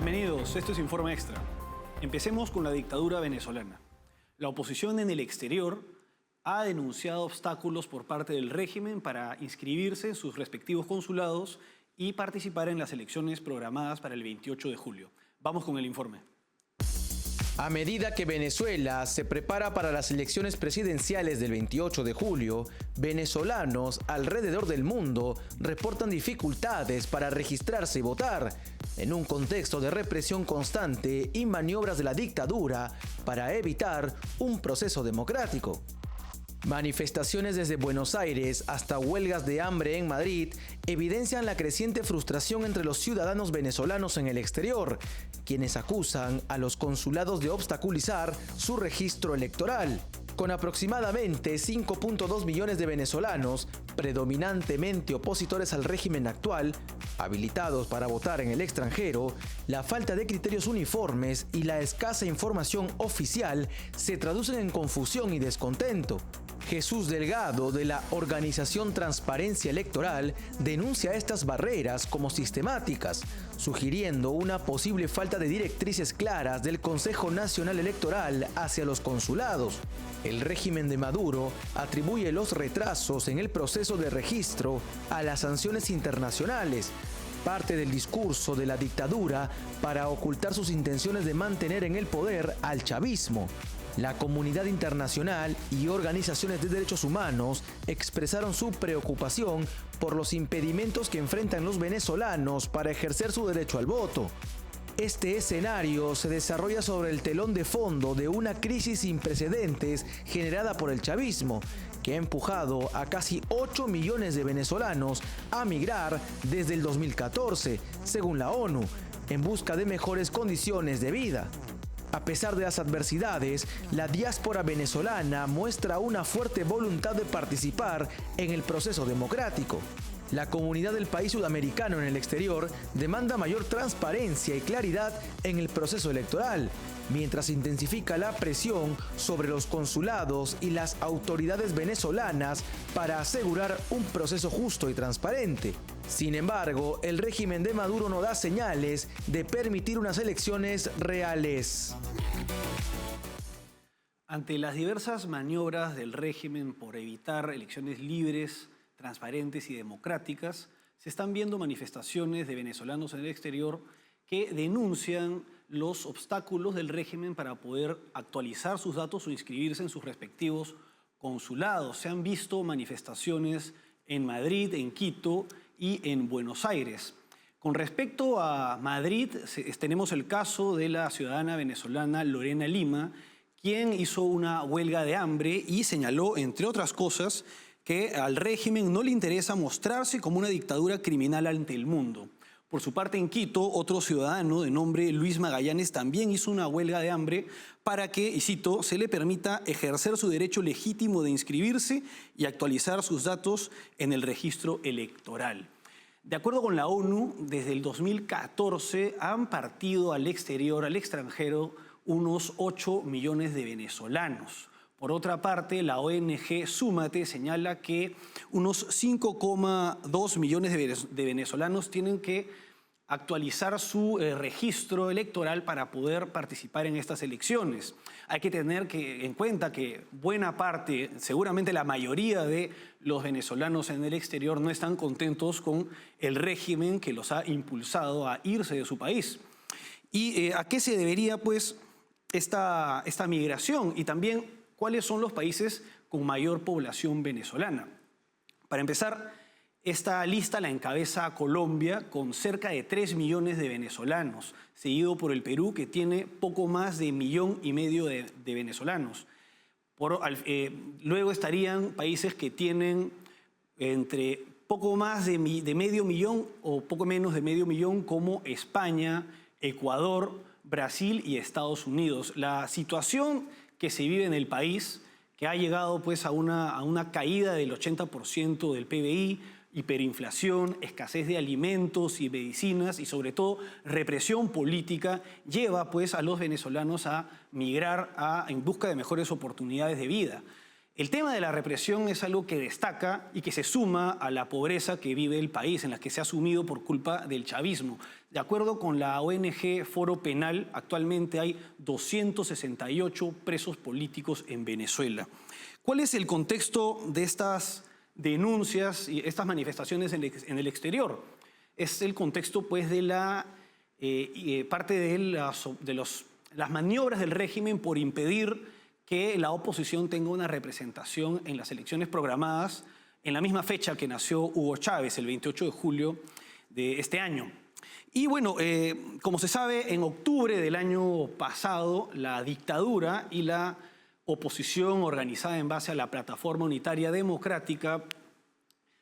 Bienvenidos, esto es Informe Extra. Empecemos con la dictadura venezolana. La oposición en el exterior ha denunciado obstáculos por parte del régimen para inscribirse en sus respectivos consulados y participar en las elecciones programadas para el 28 de julio. Vamos con el informe. A medida que Venezuela se prepara para las elecciones presidenciales del 28 de julio, venezolanos alrededor del mundo reportan dificultades para registrarse y votar, en un contexto de represión constante y maniobras de la dictadura para evitar un proceso democrático. Manifestaciones desde Buenos Aires hasta huelgas de hambre en Madrid evidencian la creciente frustración entre los ciudadanos venezolanos en el exterior, quienes acusan a los consulados de obstaculizar su registro electoral. Con aproximadamente 5.2 millones de venezolanos, predominantemente opositores al régimen actual, habilitados para votar en el extranjero, la falta de criterios uniformes y la escasa información oficial se traducen en confusión y descontento. Jesús Delgado, de la organización Transparencia Electoral, denuncia estas barreras como sistemáticas, sugiriendo una posible falta de directrices claras del Consejo Nacional Electoral hacia los consulados. El régimen de Maduro atribuye los retrasos en el proceso de registro a las sanciones internacionales, parte del discurso de la dictadura para ocultar sus intenciones de mantener en el poder al chavismo. La comunidad internacional y organizaciones de derechos humanos expresaron su preocupación por los impedimentos que enfrentan los venezolanos para ejercer su derecho al voto. Este escenario se desarrolla sobre el telón de fondo de una crisis sin precedentes generada por el chavismo, que ha empujado a casi 8 millones de venezolanos a migrar desde el 2014, según la ONU, en busca de mejores condiciones de vida. A pesar de las adversidades, la diáspora venezolana muestra una fuerte voluntad de participar en el proceso democrático. La comunidad del país sudamericano en el exterior demanda mayor transparencia y claridad en el proceso electoral, mientras intensifica la presión sobre los consulados y las autoridades venezolanas para asegurar un proceso justo y transparente. Sin embargo, el régimen de Maduro no da señales de permitir unas elecciones reales. Ante las diversas maniobras del régimen por evitar elecciones libres, transparentes y democráticas, se están viendo manifestaciones de venezolanos en el exterior que denuncian los obstáculos del régimen para poder actualizar sus datos o inscribirse en sus respectivos consulados. Se han visto manifestaciones en Madrid, en Quito y en Buenos Aires. Con respecto a Madrid, tenemos el caso de la ciudadana venezolana Lorena Lima, quien hizo una huelga de hambre y señaló, entre otras cosas, que al régimen no le interesa mostrarse como una dictadura criminal ante el mundo. Por su parte, en Quito, otro ciudadano de nombre Luis Magallanes también hizo una huelga de hambre para que, y cito, se le permita ejercer su derecho legítimo de inscribirse y actualizar sus datos en el registro electoral. De acuerdo con la ONU, desde el 2014 han partido al exterior, al extranjero, unos 8 millones de venezolanos. Por otra parte, la ONG Súmate señala que unos 5,2 millones de venezolanos tienen que actualizar su registro electoral para poder participar en estas elecciones. Hay que tener en cuenta que buena parte, seguramente la mayoría de los venezolanos en el exterior no están contentos con el régimen que los ha impulsado a irse de su país. ¿Y a qué se debería, pues, esta migración? Y también, ¿cuáles son los países con mayor población venezolana? Para empezar, esta lista la encabeza Colombia con cerca de 3 millones de venezolanos, seguido por el Perú, que tiene poco más de 1,5 millones de venezolanos. Luego estarían países que tienen entre poco más de medio millón o poco menos de medio millón, como España, Ecuador, Brasil y Estados Unidos. La situación que se vive en el país, que ha llegado pues a una caída del 80% del PBI, hiperinflación, escasez de alimentos y medicinas y sobre todo represión política, lleva pues a los venezolanos a migrar en busca de mejores oportunidades de vida. El tema de la represión es algo que destaca y que se suma a la pobreza que vive el país, en la que se ha sumido por culpa del chavismo. De acuerdo con la ONG Foro Penal, actualmente hay 268 presos políticos en Venezuela. ¿Cuál es el contexto de estas denuncias y estas manifestaciones en el exterior? Es el contexto, pues, de la parte de las maniobras del régimen por impedir que la oposición tenga una representación en las elecciones programadas en la misma fecha que nació Hugo Chávez, el 28 de julio de este año. Y bueno, como se sabe, en octubre del año pasado, la dictadura y la oposición organizada en base a la Plataforma Unitaria Democrática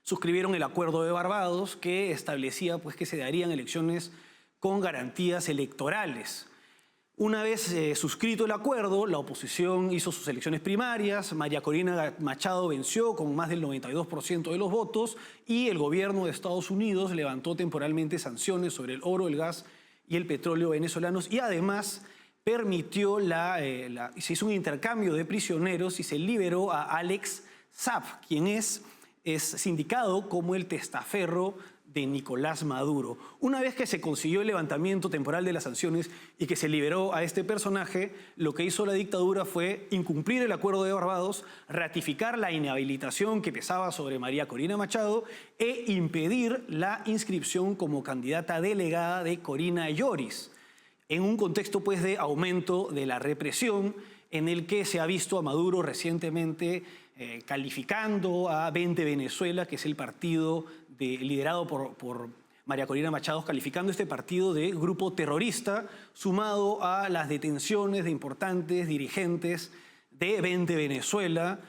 suscribieron el Acuerdo de Barbados, que establecía, pues, que se darían elecciones con garantías electorales. Una vez suscrito el acuerdo, la oposición hizo sus elecciones primarias, María Corina Machado venció con más del 92% de los votos y el gobierno de Estados Unidos levantó temporalmente sanciones sobre el oro, el gas y el petróleo venezolanos y además permitió se hizo un intercambio de prisioneros y se liberó a Alex Saab, quien es sindicado como el testaferro de Nicolás Maduro. Una vez que se consiguió el levantamiento temporal de las sanciones y que se liberó a este personaje, lo que hizo la dictadura fue incumplir el Acuerdo de Barbados, ratificar la inhabilitación que pesaba sobre María Corina Machado e impedir la inscripción como candidata delegada de Corina Lloris, en un contexto, pues, de aumento de la represión en el que se ha visto a Maduro recientemente calificando a 20 Venezuela, que es el partido liderado por María Corina Machado, calificando este partido de grupo terrorista, sumado a las detenciones de importantes dirigentes de 20 Venezuela,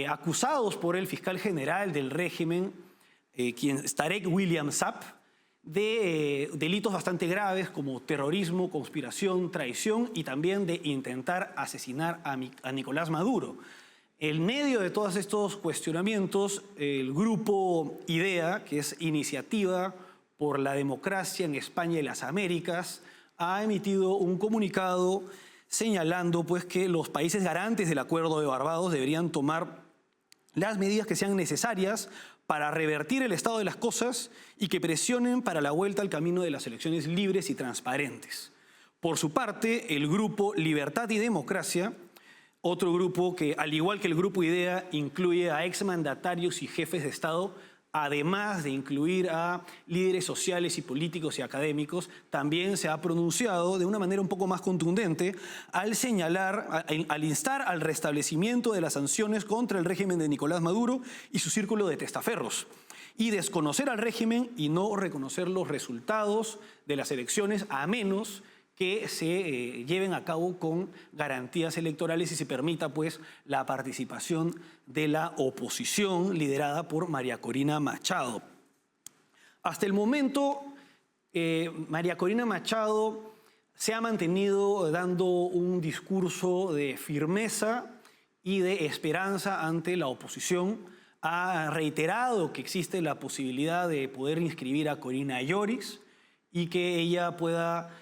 acusados por el fiscal general del régimen, quien es Tarek William Saab, de delitos bastante graves como terrorismo, conspiración, traición y también de intentar asesinar a Nicolás Maduro. En medio de todos estos cuestionamientos, el grupo IDEA, que es Iniciativa por la Democracia en España y las Américas, ha emitido un comunicado señalando, pues, que los países garantes del Acuerdo de Barbados deberían tomar las medidas que sean necesarias para revertir el estado de las cosas y que presionen para la vuelta al camino de las elecciones libres y transparentes. Por su parte, el grupo Libertad y Democracia, otro grupo que, al igual que el grupo IDEA, incluye a exmandatarios y jefes de Estado, además de incluir a líderes sociales y políticos y académicos, también se ha pronunciado de una manera un poco más contundente al señalar, al instar al restablecimiento de las sanciones contra el régimen de Nicolás Maduro y su círculo de testaferros, y desconocer al régimen y no reconocer los resultados de las elecciones, a menos que se lleven a cabo con garantías electorales y se permita, pues, la participación de la oposición liderada por María Corina Machado. Hasta el momento, María Corina Machado se ha mantenido dando un discurso de firmeza y de esperanza ante la oposición. Ha reiterado que existe la posibilidad de poder inscribir a Corina Lloris y que ella pueda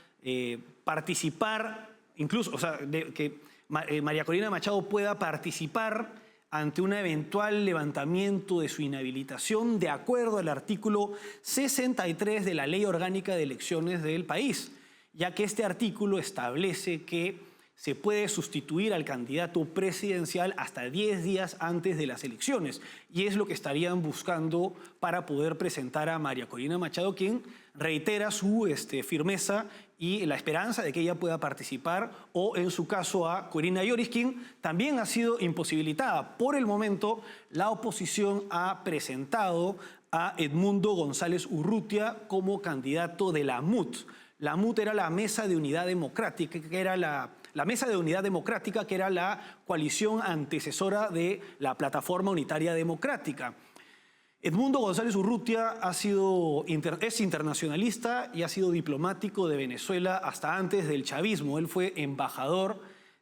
participar, incluso, o sea, que María Corina Machado pueda participar ante un eventual levantamiento de su inhabilitación de acuerdo al artículo 63 de la Ley Orgánica de Elecciones del país, ya que este artículo establece que se puede sustituir al candidato presidencial hasta 10 días antes de las elecciones. Y es lo que estarían buscando para poder presentar a María Corina Machado, quien reitera su firmeza y la esperanza de que ella pueda participar, o en su caso a Corina Lloris, quien también ha sido imposibilitada. Por el momento, la oposición ha presentado a Edmundo González Urrutia como candidato de la MUD. La MUD era la Mesa de Unidad Democrática, que era la Mesa de Unidad Democrática, que era la coalición antecesora de la Plataforma Unitaria Democrática. Edmundo González Urrutia es internacionalista y ha sido diplomático de Venezuela hasta antes del chavismo. Él fue embajador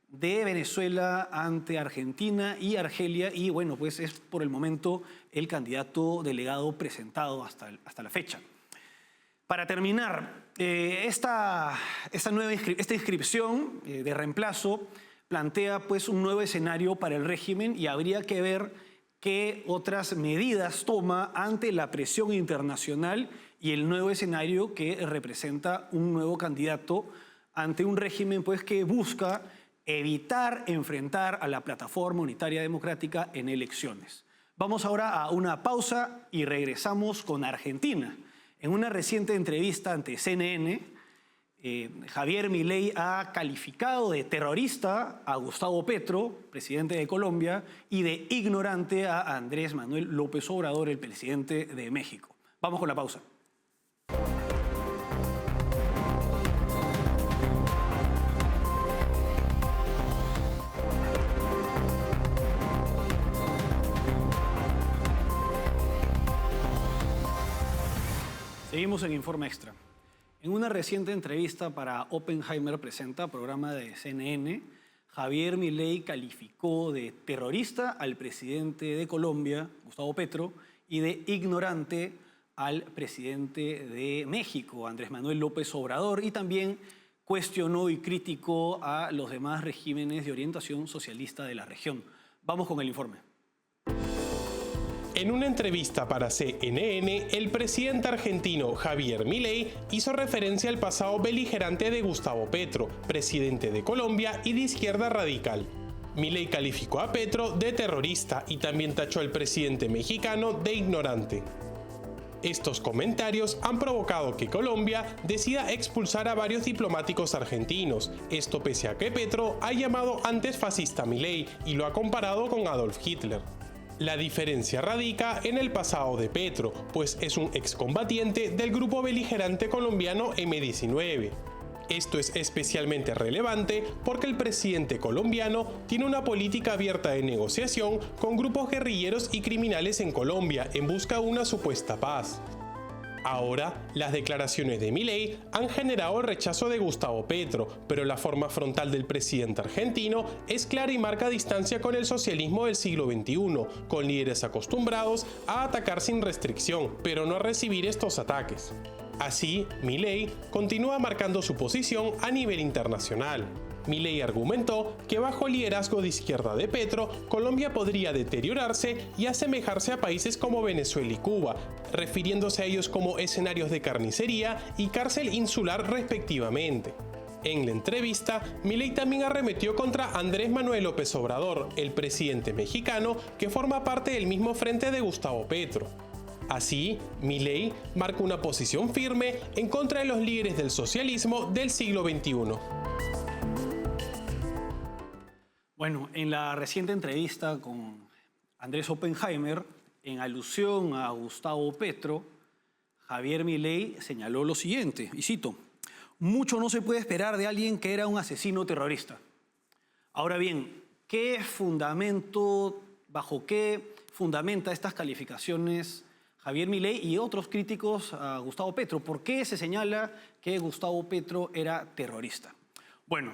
de Venezuela ante Argentina y Argelia y, bueno, pues es por el momento el candidato delegado presentado hasta la fecha. Para terminar, esta inscripción de reemplazo plantea, pues, un nuevo escenario para el régimen y habría que ver qué otras medidas toma ante la presión internacional y el nuevo escenario que representa un nuevo candidato ante un régimen pues, que busca evitar enfrentar a la Plataforma Unitaria Democrática en elecciones. Vamos ahora a una pausa y regresamos con Argentina. En una reciente entrevista ante CNN, Javier Milei ha calificado de terrorista a Gustavo Petro, presidente de Colombia, y de ignorante a Andrés Manuel López Obrador, el presidente de México. Vamos con la pausa. Seguimos en Informe Extra. En una reciente entrevista para Oppenheimer Presenta, programa de CNN, Javier Milei calificó de terrorista al presidente de Colombia, Gustavo Petro, y de ignorante al presidente de México, Andrés Manuel López Obrador, y también cuestionó y criticó a los demás regímenes de orientación socialista de la región. Vamos con el informe. En una entrevista para CNN, el presidente argentino Javier Milei hizo referencia al pasado beligerante de Gustavo Petro, presidente de Colombia y de izquierda radical. Milei calificó a Petro de terrorista y también tachó al presidente mexicano de ignorante. Estos comentarios han provocado que Colombia decida expulsar a varios diplomáticos argentinos, esto pese a que Petro ha llamado antes fascista a Milei y lo ha comparado con Adolf Hitler. La diferencia radica en el pasado de Petro, pues es un excombatiente del grupo beligerante colombiano M-19. Esto es especialmente relevante porque el presidente colombiano tiene una política abierta de negociación con grupos guerrilleros y criminales en Colombia en busca de una supuesta paz. Ahora, las declaraciones de Milei han generado el rechazo de Gustavo Petro, pero la forma frontal del presidente argentino es clara y marca distancia con el socialismo del siglo XXI, con líderes acostumbrados a atacar sin restricción, pero no a recibir estos ataques. Así, Milei continúa marcando su posición a nivel internacional. Milei argumentó que bajo el liderazgo de izquierda de Petro, Colombia podría deteriorarse y asemejarse a países como Venezuela y Cuba, refiriéndose a ellos como escenarios de carnicería y cárcel insular respectivamente. En la entrevista, Milei también arremetió contra Andrés Manuel López Obrador, el presidente mexicano que forma parte del mismo frente de Gustavo Petro. Así, Milei marca una posición firme en contra de los líderes del socialismo del siglo XXI. Bueno, en la reciente entrevista con Andrés Oppenheimer, en alusión a Gustavo Petro, Javier Milei señaló lo siguiente, y cito: «Mucho no se puede esperar de alguien que era un asesino terrorista». Ahora bien, ¿bajo qué fundamenta estas calificaciones Javier Milei y otros críticos a Gustavo Petro? ¿Por qué se señala que Gustavo Petro era terrorista? Bueno,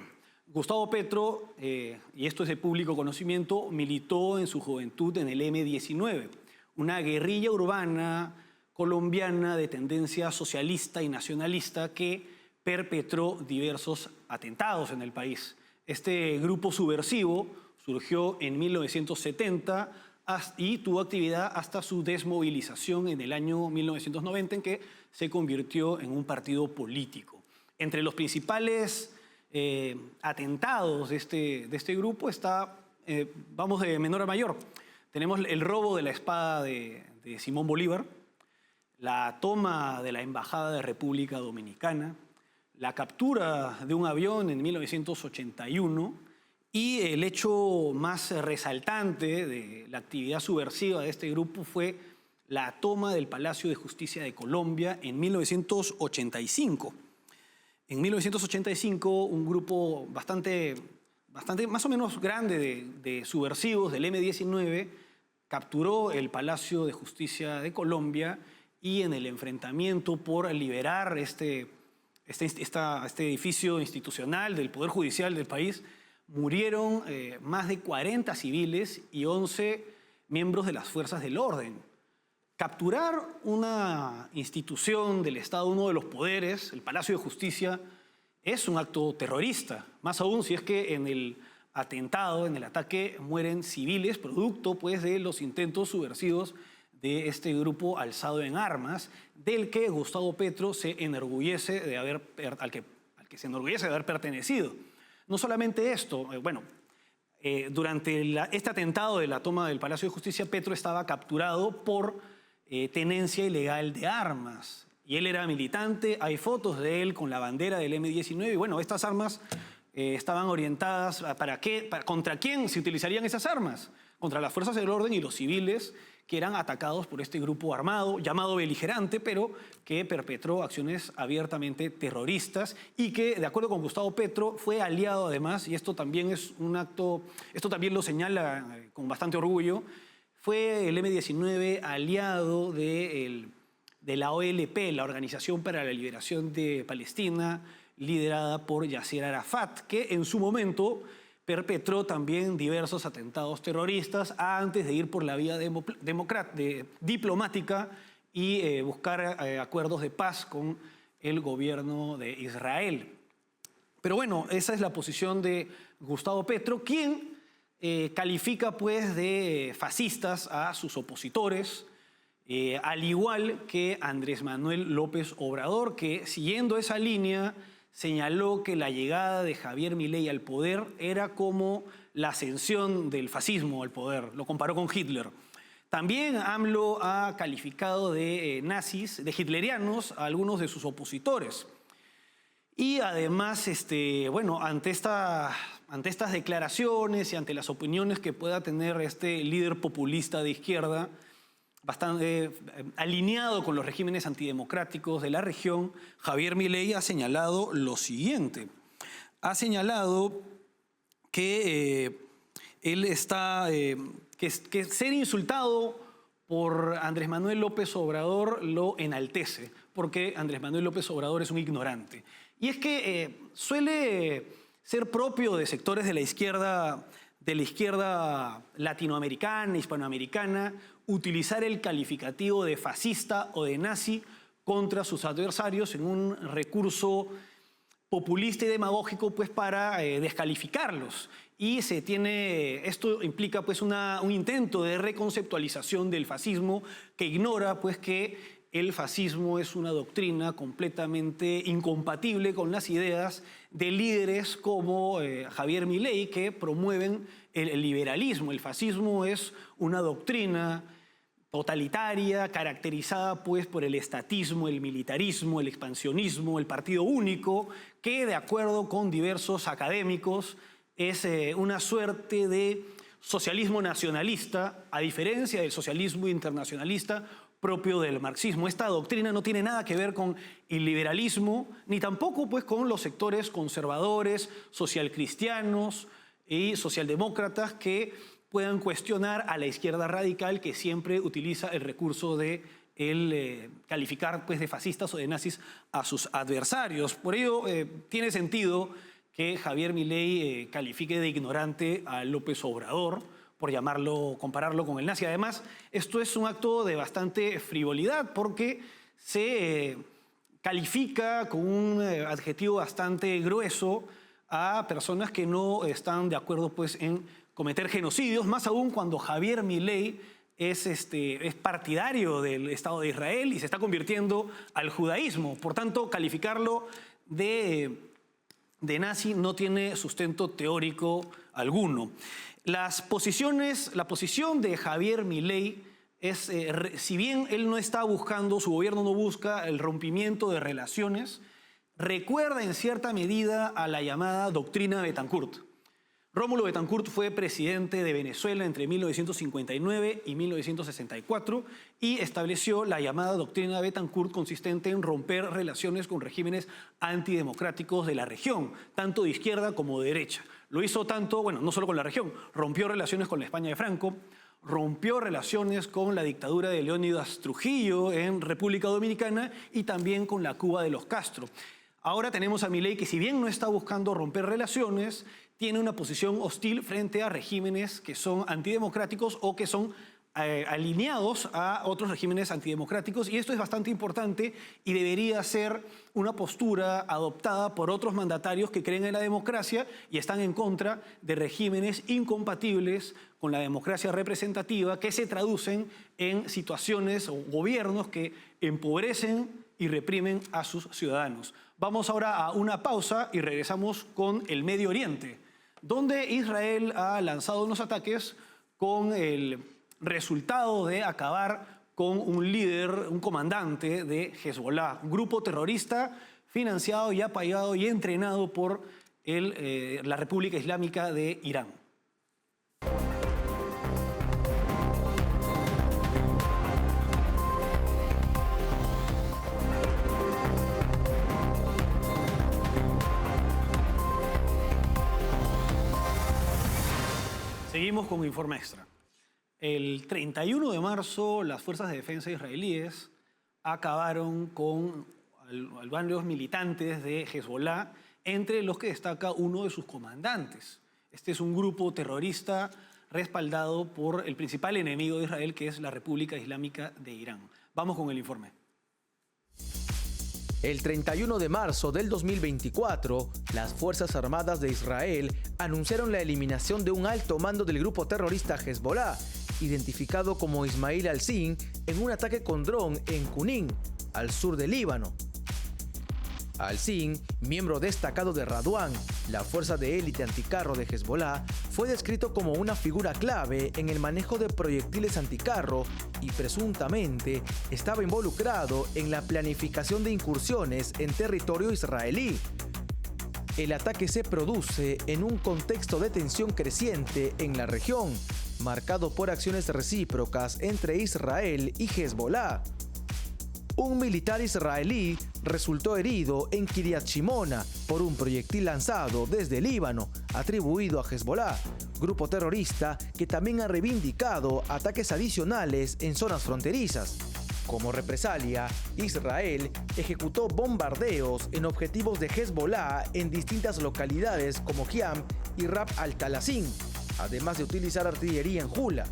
Gustavo Petro, y esto es de público conocimiento, militó en su juventud en el M-19, una guerrilla urbana colombiana de tendencia socialista y nacionalista que perpetró diversos atentados en el país. Este grupo subversivo surgió en 1970 y tuvo actividad hasta su desmovilización en el año 1990, en que se convirtió en un partido político. Entre los principales atentados de este grupo vamos de menor a mayor. Tenemos el robo de la espada de Simón Bolívar, la toma de la Embajada de República Dominicana, la captura de un avión en 1981 y el hecho más resaltante de la actividad subversiva de este grupo fue la toma del Palacio de Justicia de Colombia en 1985. En 1985, un grupo bastante más o menos grande de subversivos del M-19 capturó el Palacio de Justicia de Colombia y en el enfrentamiento por liberar este edificio institucional del Poder Judicial del país, murieron más de 40 civiles y 11 miembros de las fuerzas del orden. Capturar una institución del Estado, uno de los poderes, el Palacio de Justicia, es un acto terrorista, más aún si es que en el atentado, en el ataque, mueren civiles, producto pues, de los intentos subversivos de este grupo alzado en armas, del que Gustavo Petro se enorgullece de al que se enorgullece de haber pertenecido. No solamente esto, durante este atentado de la toma del Palacio de Justicia, Petro estaba capturado por tenencia ilegal de armas. Y él era militante, hay fotos de él con la bandera del M-19. Y bueno, estas armas estaban orientadas ¿contra quién se utilizarían esas armas? Contra las fuerzas del orden y los civiles que eran atacados por este grupo armado, llamado beligerante, pero que perpetró acciones abiertamente terroristas y que, de acuerdo con Gustavo Petro, fue aliado además, y esto también es un acto, esto también lo señala con bastante orgullo, fue el M-19 aliado de la OLP, la Organización para la Liberación de Palestina, liderada por Yasser Arafat, que en su momento perpetró también diversos atentados terroristas antes de ir por la vía diplomática y buscar acuerdos de paz con el gobierno de Israel. Pero bueno, esa es la posición de Gustavo Petro, quien califica pues de fascistas a sus opositores, al igual que Andrés Manuel López Obrador, que siguiendo esa línea señaló que la llegada de Javier Milei al poder era como la ascensión del fascismo al poder, lo comparó con Hitler. También AMLO ha calificado de nazis, de hitlerianos, a algunos de sus opositores. Y además, ante estas declaraciones y ante las opiniones que pueda tener este líder populista de izquierda, bastante alineado con los regímenes antidemocráticos de la región, Javier Milei ha señalado lo siguiente. Ha señalado que que ser insultado por Andrés Manuel López Obrador lo enaltece, porque Andrés Manuel López Obrador es un ignorante. Y es que suele ser propio de sectores de la izquierda latinoamericana, hispanoamericana, utilizar el calificativo de fascista o de nazi contra sus adversarios en un recurso populista y demagógico pues, para descalificarlos. Y esto implica pues, un intento de reconceptualización del fascismo que ignora pues, que el fascismo es una doctrina completamente incompatible con las ideas de líderes como Javier Milei, que promueven el liberalismo. El fascismo es una doctrina totalitaria, caracterizada pues, por el estatismo, el militarismo, el expansionismo, el partido único, que de acuerdo con diversos académicos es una suerte de socialismo nacionalista, a diferencia del socialismo internacionalista propio del marxismo. Esta doctrina no tiene nada que ver con el liberalismo, ni tampoco pues, con los sectores conservadores, socialcristianos y socialdemócratas que puedan cuestionar a la izquierda radical que siempre utiliza el recurso de calificar pues, de fascistas o de nazis a sus adversarios. Por ello, tiene sentido que Javier Milei califique de ignorante a López Obrador, por compararlo con el nazi. Además, esto es un acto de bastante frivolidad porque se califica con un adjetivo bastante grueso a personas que no están de acuerdo pues, en cometer genocidios, más aún cuando Javier Milei es partidario del Estado de Israel y se está convirtiendo al judaísmo. Por tanto, calificarlo de nazi no tiene sustento teórico alguno. La posición de Javier Milei es, si bien él no está buscando, su gobierno no busca el rompimiento de relaciones, recuerda en cierta medida a la llamada doctrina Bettencourt. Rómulo Bettencourt fue presidente de Venezuela entre 1959 y 1964 y estableció la llamada doctrina Bettencourt, consistente en romper relaciones con regímenes antidemocráticos de la región, tanto de izquierda como de derecha. Lo hizo no solo con la región, rompió relaciones con la España de Franco, rompió relaciones con la dictadura de Leónidas Trujillo en República Dominicana y también con la Cuba de los Castro. Ahora tenemos a Milei que, si bien no está buscando romper relaciones, tiene una posición hostil frente a regímenes que son antidemocráticos o que son alineados a otros regímenes antidemocráticos, y esto es bastante importante y debería ser una postura adoptada por otros mandatarios que creen en la democracia y están en contra de regímenes incompatibles con la democracia representativa, que se traducen en situaciones o gobiernos que empobrecen y reprimen a sus ciudadanos. Vamos ahora a una pausa y regresamos con el Medio Oriente, donde Israel ha lanzado unos ataques con el resultado de acabar con un líder, un comandante de Hezbollah, un grupo terrorista financiado y apoyado y entrenado por la República Islámica de Irán. Seguimos con un informe extra. El 31 de marzo, las fuerzas de defensa israelíes acabaron con varios militantes de Hezbollah, entre los que destaca uno de sus comandantes. Este es un grupo terrorista respaldado por el principal enemigo de Israel, que es la República Islámica de Irán. Vamos con el informe. El 31 de marzo del 2024, las Fuerzas Armadas de Israel anunciaron la eliminación de un alto mando del grupo terrorista Hezbollah, identificado como Ismail al-Sin, en un ataque con dron en Junín, al sur del Líbano. Al-Sin, miembro destacado de Radwan, la fuerza de élite anticarro de Hezbollah, fue descrito como una figura clave en el manejo de proyectiles anticarro y presuntamente estaba involucrado en la planificación de incursiones en territorio israelí. El ataque se produce en un contexto de tensión creciente en la región, marcado por acciones recíprocas entre Israel y Hezbollah. Un militar israelí resultó herido en Kiryat Shimona por un proyectil lanzado desde Líbano, atribuido a Hezbollah, grupo terrorista que también ha reivindicado ataques adicionales en zonas fronterizas. Como represalia, Israel ejecutó bombardeos en objetivos de Hezbollah en distintas localidades como Hiam y Rab al-Talasin, además de utilizar artillería en Jula.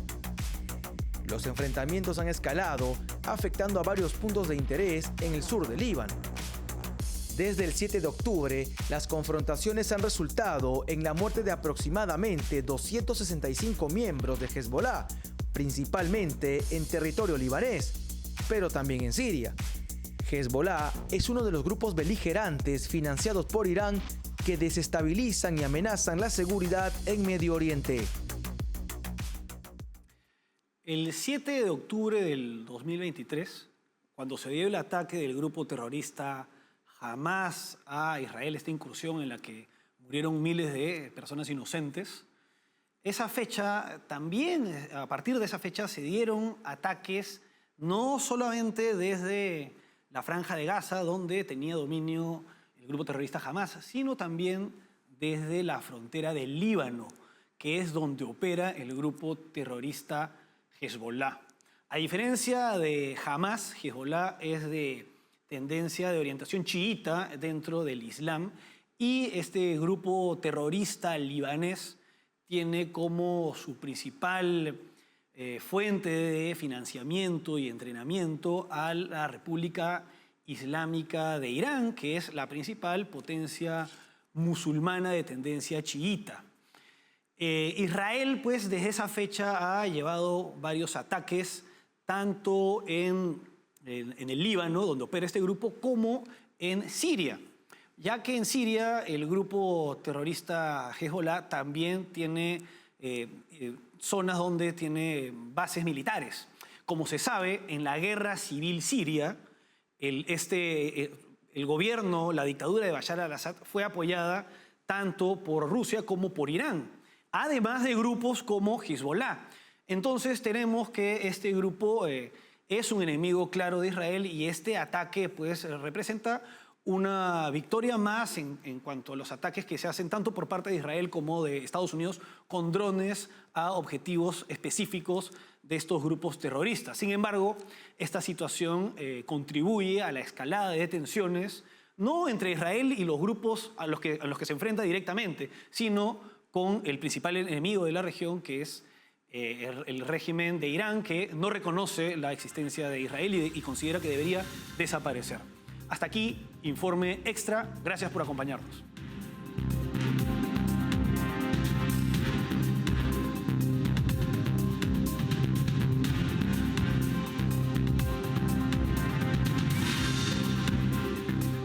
Los enfrentamientos han escalado, afectando a varios puntos de interés en el sur del Líbano. Desde el 7 de octubre, las confrontaciones han resultado en la muerte de aproximadamente 265 miembros de Hezbollah, principalmente en territorio libanés, pero también en Siria. Hezbollah es uno de los grupos beligerantes financiados por Irán que desestabilizan y amenazan la seguridad en Medio Oriente. El 7 de octubre del 2023, cuando se dio el ataque del grupo terrorista Hamas a Israel, esta incursión en la que murieron miles de personas inocentes, esa fecha también, a partir de esa fecha, se dieron ataques no solamente desde la Franja de Gaza, donde tenía dominio el grupo terrorista Hamas, sino también desde la frontera del Líbano, que es donde opera el grupo terrorista Hezbollah. A diferencia de Hamas, Hezbollah es de tendencia de orientación chiita dentro del Islam, y este grupo terrorista libanés tiene como su principal fuente de financiamiento y entrenamiento a la República Islámica de Irán, que es la principal potencia musulmana de tendencia chiita. Israel, pues, desde esa fecha ha llevado varios ataques, tanto en el Líbano, donde opera este grupo, como en Siria, ya que en Siria el grupo terrorista Hezbollah también tiene zonas donde tiene bases militares. Como se sabe, en la guerra civil siria, el gobierno, la dictadura de Bashar al-Assad fue apoyada tanto por Rusia como por Irán, además de grupos como Hezbollah. Entonces tenemos que este grupo es un enemigo claro de Israel, y este ataque pues representa una victoria más en cuanto a los ataques que se hacen tanto por parte de Israel como de Estados Unidos con drones a objetivos específicos de estos grupos terroristas. Sin embargo, esta situación contribuye a la escalada de tensiones, no entre Israel y los grupos a los que se enfrenta directamente, sino con el principal enemigo de la región, que es el régimen de Irán, que no reconoce la existencia de Israel y considera que debería desaparecer. Hasta aquí, Informe Extra. Gracias por acompañarnos.